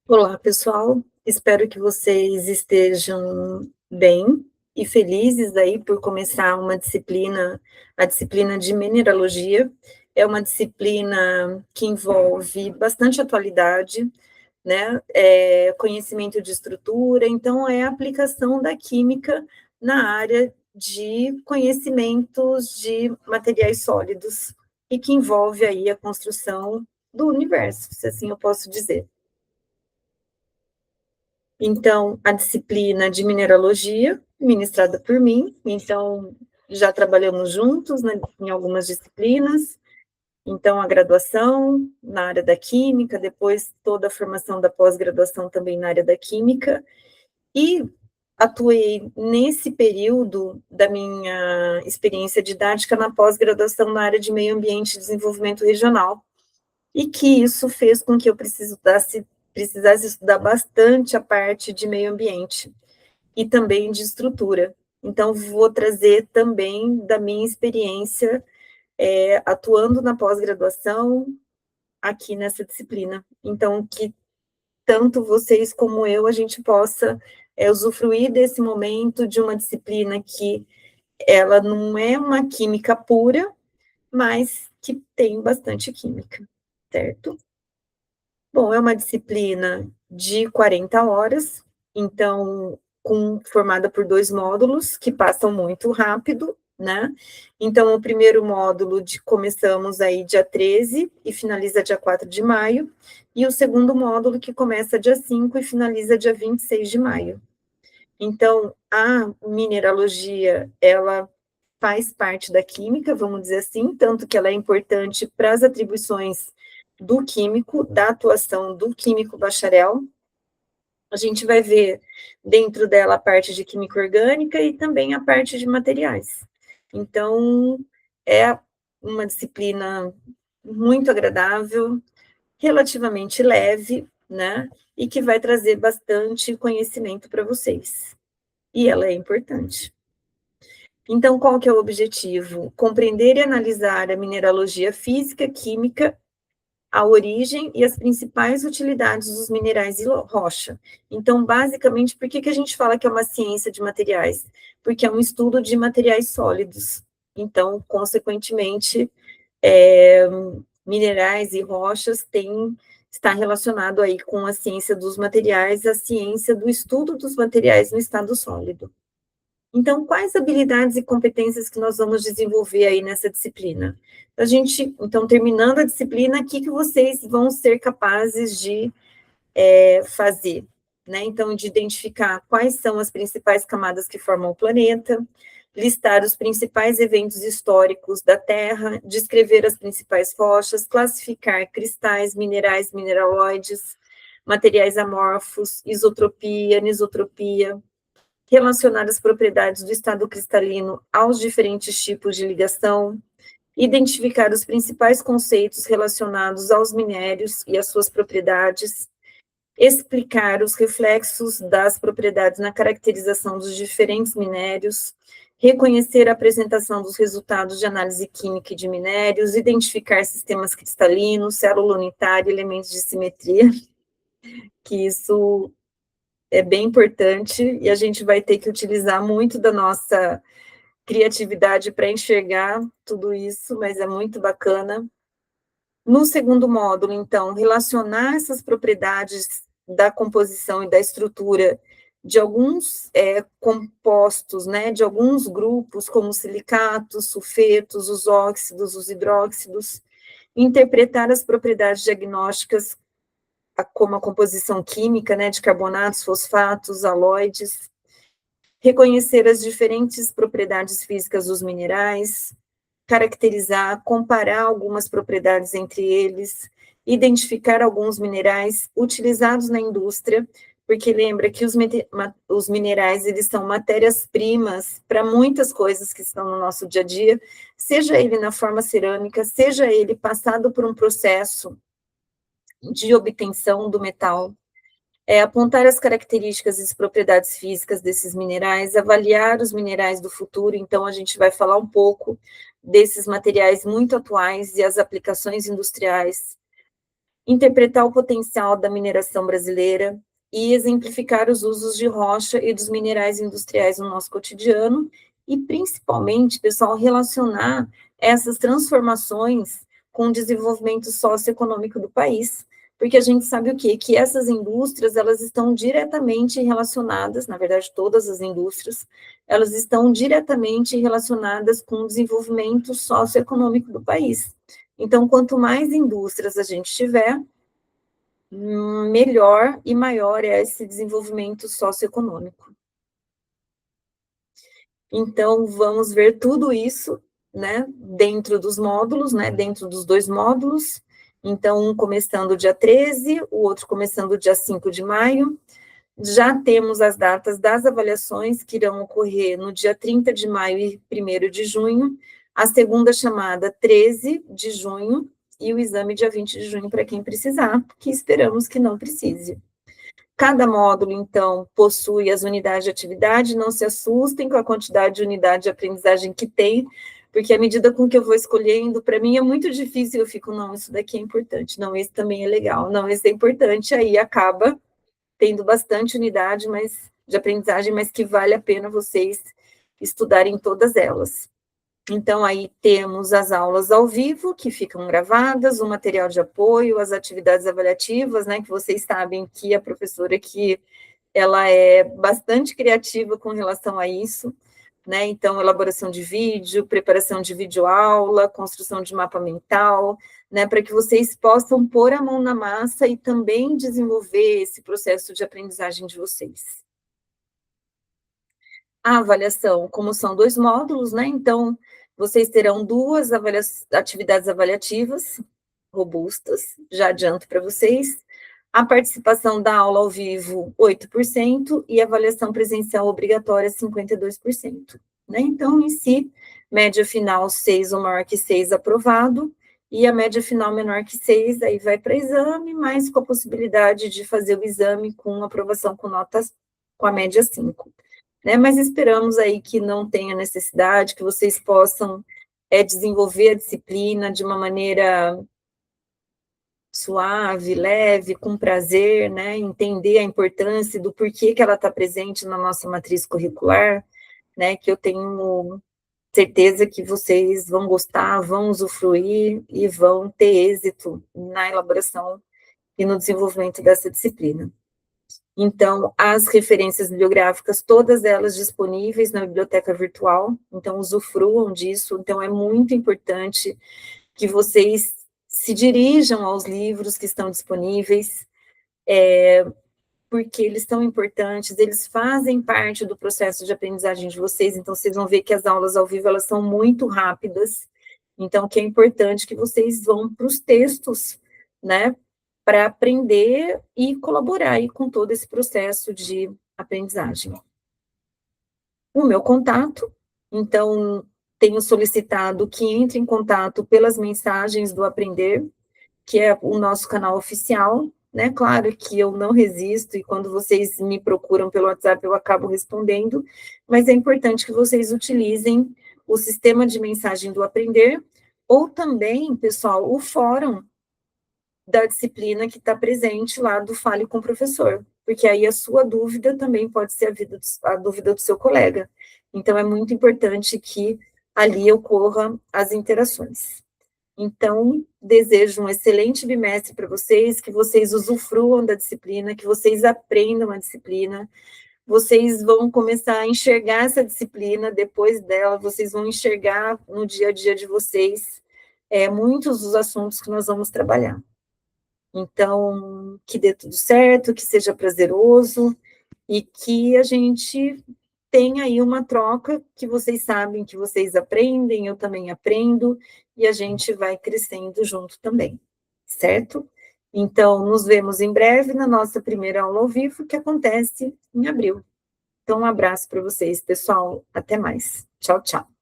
Olá, pessoal. Espero que vocês estejam bem e felizes aí por começar uma disciplina, a disciplina de mineralogia. É uma disciplina que envolve bastante atualidade, né? Conhecimento de estrutura, então é a aplicação da química na área de conhecimentos de materiais sólidos e que envolve aí a construção do universo, se assim eu posso dizer. Então, a disciplina de mineralogia, ministrada por mim, então já trabalhamos juntos, né, em algumas disciplinas, então a graduação na área da química, depois toda a formação da pós-graduação também na área da química, e atuei nesse período da minha experiência didática na pós-graduação na área de meio ambiente e desenvolvimento regional, e que isso fez com que eu precisasse estudar bastante a parte de meio ambiente e também de estrutura. Então, vou trazer também da minha experiência atuando na pós-graduação aqui nessa disciplina. Então, que tanto vocês como eu, a gente possa usufruir desse momento de uma disciplina que ela não é uma química pura, mas que tem bastante química, certo? Bom, é uma disciplina de 40 horas, então, formada por 2 módulos, que passam muito rápido, né? Então, o primeiro módulo começamos aí dia 13 e finaliza dia 4 de maio, e o segundo módulo que começa dia 5 e finaliza dia 26 de maio. Então, a mineralogia, ela faz parte da química, vamos dizer assim, tanto que ela é importante para as atribuições do químico, da atuação do químico bacharel. A gente vai ver dentro dela a parte de química orgânica e também a parte de materiais. Então, é uma disciplina muito agradável, relativamente leve, né? E que vai trazer bastante conhecimento para vocês. E ela é importante. Então, qual que é o objetivo? Compreender e analisar a mineralogia física, química, a origem e as principais utilidades dos minerais e rocha. Então, basicamente, por que que a gente fala que é uma ciência de materiais? Porque é um estudo de materiais sólidos. Então, consequentemente, é, minerais e rochas está relacionado aí com a ciência dos materiais, a ciência do estudo dos materiais no estado sólido. Então, quais habilidades e competências que nós vamos desenvolver aí nessa disciplina? Então, terminando a disciplina, o que vocês vão ser capazes de fazer? Né? Então, de identificar quais são as principais camadas que formam o planeta, listar os principais eventos históricos da Terra, descrever as principais rochas, classificar cristais, minerais, mineraloides, materiais amorfos, isotropia, anisotropia, relacionar as propriedades do estado cristalino aos diferentes tipos de ligação, identificar os principais conceitos relacionados aos minérios e às suas propriedades, explicar os reflexos das propriedades na caracterização dos diferentes minérios, reconhecer a apresentação dos resultados de análise química de minérios, identificar sistemas cristalinos, célula unitária, elementos de simetria, que isso é bem importante e a gente vai ter que utilizar muito da nossa criatividade para enxergar tudo isso, mas é muito bacana. No segundo módulo, então, relacionar essas propriedades da composição e da estrutura de alguns compostos, né, de alguns grupos, como silicatos, sulfetos, os óxidos, os hidróxidos, interpretar as propriedades diagnósticas, como a composição química, né, de carbonatos, fosfatos, aloides, reconhecer as diferentes propriedades físicas dos minerais, caracterizar, comparar algumas propriedades entre eles, identificar alguns minerais utilizados na indústria, porque lembra que os minerais, eles são matérias-primas para muitas coisas que estão no nosso dia a dia, seja ele na forma cerâmica, seja ele passado por um processo de obtenção do metal, apontar as características e as propriedades físicas desses minerais, avaliar os minerais do futuro, então a gente vai falar um pouco desses materiais muito atuais e as aplicações industriais, interpretar o potencial da mineração brasileira e exemplificar os usos de rocha e dos minerais industriais no nosso cotidiano e, principalmente, pessoal, relacionar essas transformações com o desenvolvimento socioeconômico do país, porque a gente sabe o quê? Que essas indústrias, elas estão diretamente relacionadas, na verdade, todas as indústrias, elas estão diretamente relacionadas com o desenvolvimento socioeconômico do país. Então, quanto mais indústrias a gente tiver, melhor e maior é esse desenvolvimento socioeconômico. Então, vamos ver tudo isso, né, dentro dos módulos, né, dentro dos 2 módulos. Então, um começando dia 13, o outro começando dia 5 de maio. Já temos as datas das avaliações que irão ocorrer no dia 30 de maio e 1º de junho, a segunda chamada 13 de junho e o exame dia 20 de junho para quem precisar, que esperamos que não precise. Cada módulo, então, possui as unidades de atividade, não se assustem com a quantidade de unidade de aprendizagem que tem, porque à medida com que eu vou escolhendo, para mim é muito difícil, eu fico, não, isso daqui é importante, não, esse também é legal, não, esse é importante, aí acaba tendo bastante unidade de aprendizagem, mas que vale a pena vocês estudarem todas elas. Então, aí temos as aulas ao vivo, que ficam gravadas, o material de apoio, as atividades avaliativas, né, que vocês sabem que a professora aqui, ela é bastante criativa com relação a isso, né, então, elaboração de vídeo, preparação de videoaula, construção de mapa mental, né, para que vocês possam pôr a mão na massa e também desenvolver esse processo de aprendizagem de vocês. A avaliação, como são 2 módulos, né, então, vocês terão 2 atividades avaliativas robustas, já adianto para vocês. A participação da aula ao vivo, 8%, e a avaliação presencial obrigatória, 52%. Né? Então, em si, média final 6 ou maior que 6 aprovado, e a média final menor que 6, aí vai para exame, mas com a possibilidade de fazer o exame com aprovação com notas com a média 5. Né? Mas esperamos aí que não tenha necessidade, que vocês possam desenvolver a disciplina de uma maneira suave, leve, com prazer, né? Entender a importância do porquê que ela está presente na nossa matriz curricular, né? Que eu tenho certeza que vocês vão gostar, vão usufruir e vão ter êxito na elaboração e no desenvolvimento dessa disciplina. Então, as referências bibliográficas, todas elas disponíveis na biblioteca virtual, então usufruam disso, então é muito importante que vocês se dirijam aos livros que estão disponíveis, porque eles são importantes, eles fazem parte do processo de aprendizagem de vocês, então vocês vão ver que as aulas ao vivo, elas são muito rápidas, então que é importante que vocês vão para os textos, né, para aprender e colaborar aí com todo esse processo de aprendizagem. O meu contato, então, tenho solicitado que entre em contato pelas mensagens do Aprender, que é o nosso canal oficial, né? Claro que eu não resisto, e quando vocês me procuram pelo WhatsApp, eu acabo respondendo, mas é importante que vocês utilizem o sistema de mensagem do Aprender, ou também, pessoal, o fórum da disciplina que está presente lá do Fale com o Professor, porque aí a sua dúvida também pode ser a dúvida do seu colega. Então, é muito importante que ali ocorram as interações. Então, desejo um excelente bimestre para vocês, que vocês usufruam da disciplina, que vocês aprendam a disciplina, vocês vão começar a enxergar essa disciplina, depois dela, vocês vão enxergar no dia a dia de vocês muitos dos assuntos que nós vamos trabalhar. Então, que dê tudo certo, que seja prazeroso e que a gente tenha aí uma troca que vocês sabem que vocês aprendem, eu também aprendo, e a gente vai crescendo junto também, certo? Então, nos vemos em breve na nossa primeira aula ao vivo, que acontece em abril. Então, um abraço para vocês, pessoal. Até mais. Tchau, tchau.